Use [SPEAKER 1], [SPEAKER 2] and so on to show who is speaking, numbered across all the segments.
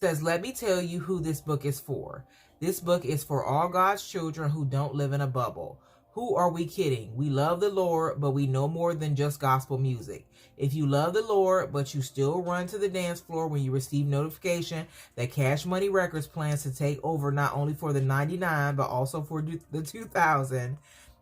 [SPEAKER 1] says, let me tell you who this book is for. This book is for all God's children who don't live in a bubble. Who are we kidding? We love the Lord, but we know more than just gospel music. If you love the Lord, but you still run to the dance floor when you receive notification that Cash Money Records plans to take over not only for the 99, but also for the 2000,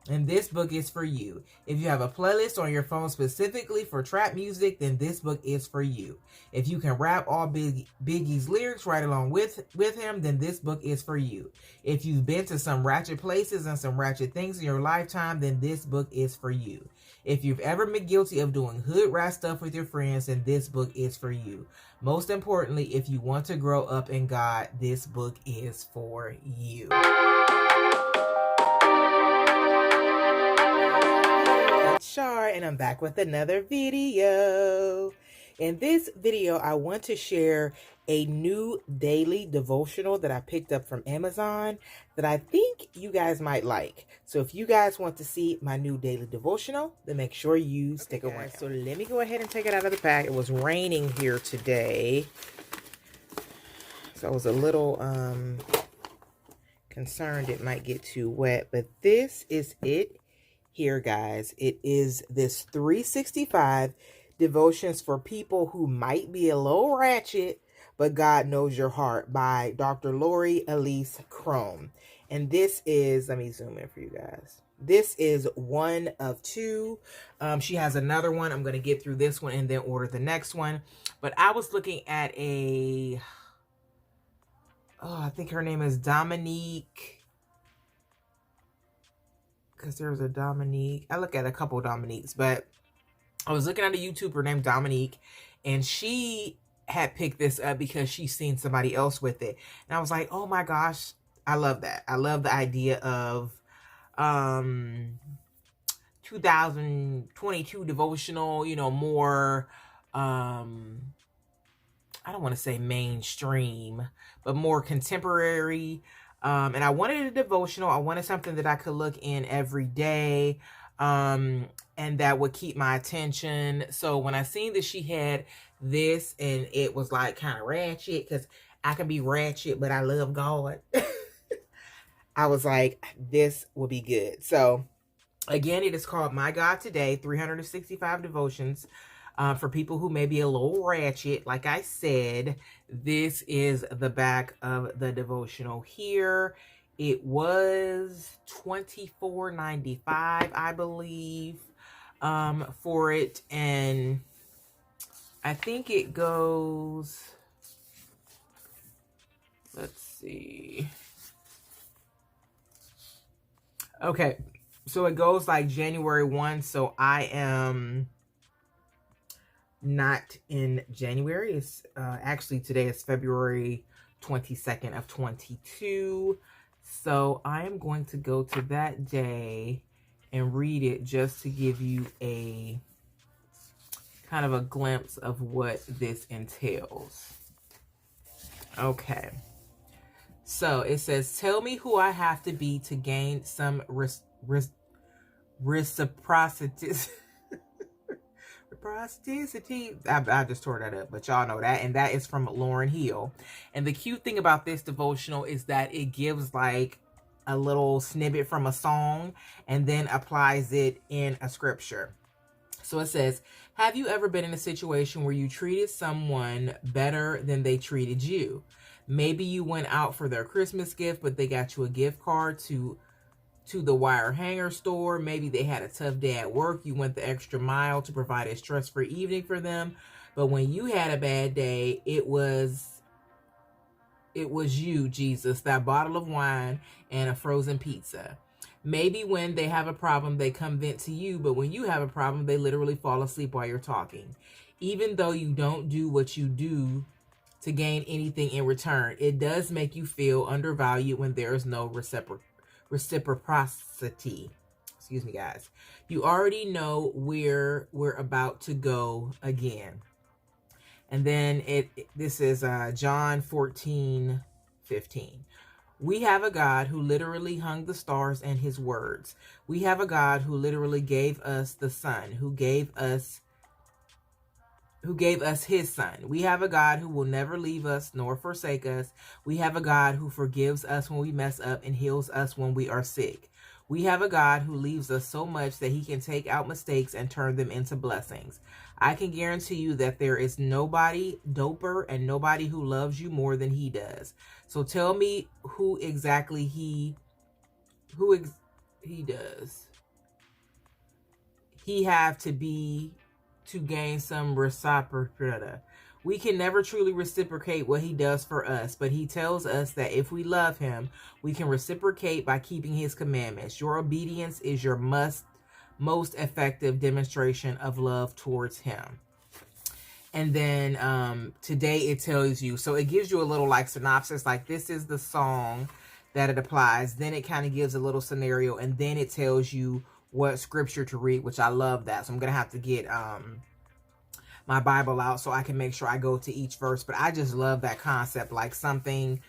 [SPEAKER 1] and this book is for you. If you have a playlist on your phone specifically for trap music, then this book is for you. If you can rap all Biggie's lyrics right along with him, then this book is for you. If you've been to some ratchet places and some ratchet things in your lifetime, then this book is for you. If you've ever been guilty of doing hood rat stuff with your friends, then this book is for you. Most importantly, if you want to grow up in God, this book is for you. Char, and I'm back with another video. In this video, I want to share a new daily devotional that I picked up from Amazon that I think you guys might like. So if you guys want to see my new daily devotional, then make sure you stick around. So let me go ahead and take it out of the bag. It was raining here today, so I was a little concerned it might get too wet, but this is it here, guys. It is this 365 devotions for people who might be a little ratchet, but God knows your heart, by Dr. Lori Elise Chrome. And this is, let me zoom in for you guys. This is one of two. She has another one. I'm going to get through this one and then order the next one. But I was looking at I think her name is Dominique, because there's a Dominique. I look at a couple Dominiques, but I was looking at a YouTuber named Dominique, and she had picked this up because she's seen somebody else with it. And I was like, oh my gosh, I love that. I love the idea of 2022 devotional, more, I don't want to say mainstream, but more contemporary. And I wanted a devotional. I wanted something that I could look in every day, and that would keep my attention. So when I seen that she had this, and it was like kind of ratchet, because I can be ratchet, but I love God. I was like, this will be good. So again, it is called My God Today, 365 Devotions. For people who may be a little ratchet, like I said, this is the back of the devotional here. It was $24.95, I believe, for it. And I think it goes, let's see. Okay, so it goes like January 1. So I am not in January. It's actually, today is February 22nd of 22. So I am going to go to that day and read it, just to give you a kind of a glimpse of what this entails. Okay. So it says, tell me who I have to be to gain some reciprocity. I just tore that up, but y'all know that. And that is from Lauryn Hill. And the cute thing about this devotional is that it gives like a little snippet from a song and then applies it in a scripture. So it says, have you ever been in a situation where you treated someone better than they treated you? Maybe you went out for their Christmas gift, but they got you a gift card to the wire hanger store. Maybe they had a tough day at work. You went the extra mile to provide a stress-free evening for them. But when you had a bad day, it was you, Jesus, that bottle of wine and a frozen pizza. Maybe when they have a problem, they come vent to you. But when you have a problem, they literally fall asleep while you're talking. Even though you don't do what you do to gain anything in return, it does make you feel undervalued when there is no reciprocity. Excuse me, guys. You already know where we're about to go again. And then this is John 14:15. We have a God who literally hung the stars and his words. We have a God who literally gave us the sun, who gave us who gave us his son. We have a God who will never leave us nor forsake us. We have a God who forgives us when we mess up and heals us when we are sick. We have a God who leaves us so much that he can take out mistakes and turn them into blessings. I can guarantee you that there is nobody doper and nobody who loves you more than he does. So tell me who exactly he does. He have to be to gain some reciprocity. We can never truly reciprocate what he does for us, but he tells us that if we love him, we can reciprocate by keeping his commandments. Your obedience is your most effective demonstration of love towards him. And then today it tells you, so it gives you a little like synopsis, like this is the song that it applies. Then it kind of gives a little scenario, and then it tells you what scripture to read, which I love that. So I'm gonna have to get my Bible out so I can make sure I go to each verse. But I just love that concept, like something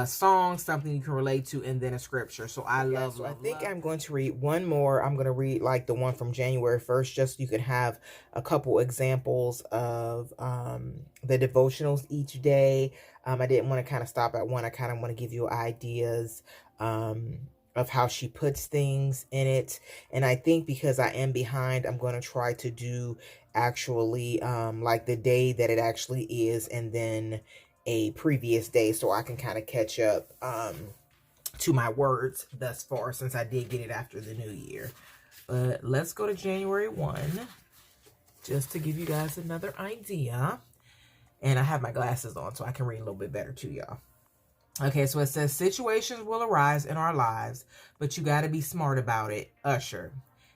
[SPEAKER 1] song, something you can relate to, and then a scripture. So I love. I think I'm going to read one more. I'm going to read like the one from January 1st, just so you can have a couple examples of the devotionals each day. I didn't want to kind of stop at one. I kind of want to give you ideas of how she puts things in it. And I think because I am behind, I'm going to try to do actually like the day that it actually is, and then a previous day, so I can kind of catch up to my words thus far, since I did get it after the new year. But let's go to January 1, just to give you guys another idea. And I have my glasses on so I can read a little bit better too, y'all. Okay, so it says, situations will arise in our lives, but you got to be smart about it. Usher.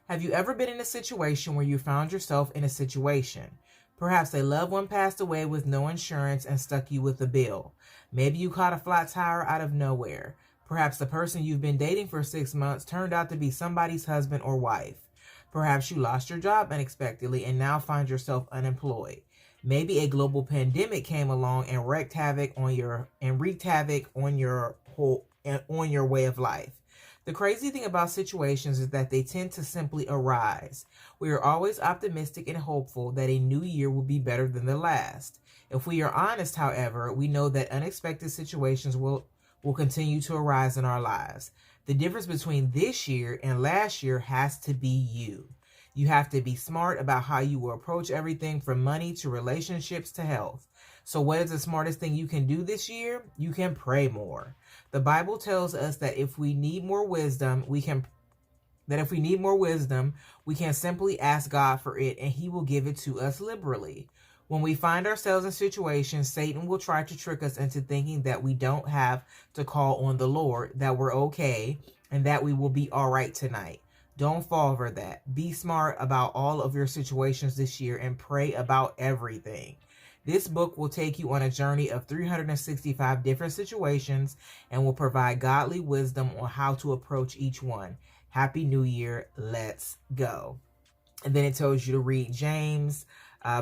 [SPEAKER 1] Have you ever been in a situation where you found yourself in a situation? Perhaps a loved one passed away with no insurance and stuck you with a bill. Maybe you caught a flat tire out of nowhere. Perhaps the person you've been dating for 6 months turned out to be somebody's husband or wife. Perhaps you lost your job unexpectedly and now find yourself unemployed. Maybe a global pandemic came along and wreaked havoc on your way of life. The crazy thing about situations is that they tend to simply arise. We are always optimistic and hopeful that a new year will be better than the last. If we are honest, however, we know that unexpected situations will continue to arise in our lives. The difference between this year and last year has to be you. You have to be smart about how you will approach everything from money to relationships to health. So what is the smartest thing you can do this year? You can pray more. The Bible tells us that if we need more wisdom, we can simply ask God for it, and he will give it to us liberally. When we find ourselves in situations, Satan will try to trick us into thinking that we don't have to call on the Lord, that we're okay, and that we will be all right tonight. Don't fall for that. Be smart about all of your situations this year and pray about everything. This book will take you on a journey of 365 different situations and will provide godly wisdom on how to approach each one. Happy New Year. Let's go. And then it tells you to read James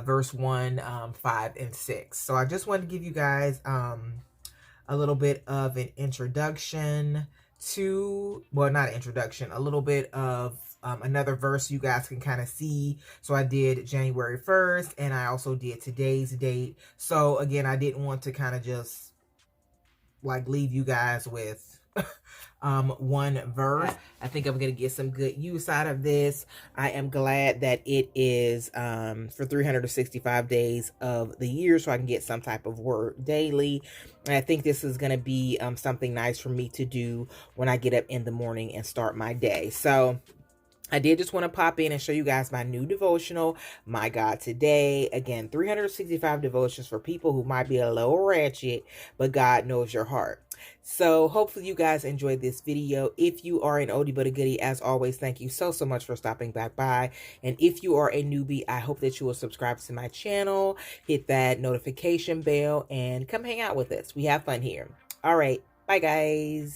[SPEAKER 1] verse 1, 5, and 6. So I just wanted to give you guys a little bit of an introduction to, well, not an introduction, a little bit of another verse you guys can kind of see. So I did January 1st, and I also did today's date. So again, I didn't want to kind of just like leave you guys with one verse. I think I'm going to get some good use out of this. I am glad that it is for 365 days of the year, so I can get some type of word daily. And I think this is going to be something nice for me to do when I get up in the morning and start my day. So I did just want to pop in and show you guys my new devotional, My God Today. Again, 365 devotions for people who might be a little ratchet, but God knows your heart. So hopefully you guys enjoyed this video. If you are an oldie but a goodie, as always, thank you so much for stopping back by. And if you are a newbie, I hope that you will subscribe to my channel, hit that notification bell, and come hang out with us. We have fun here. All right. Bye, guys.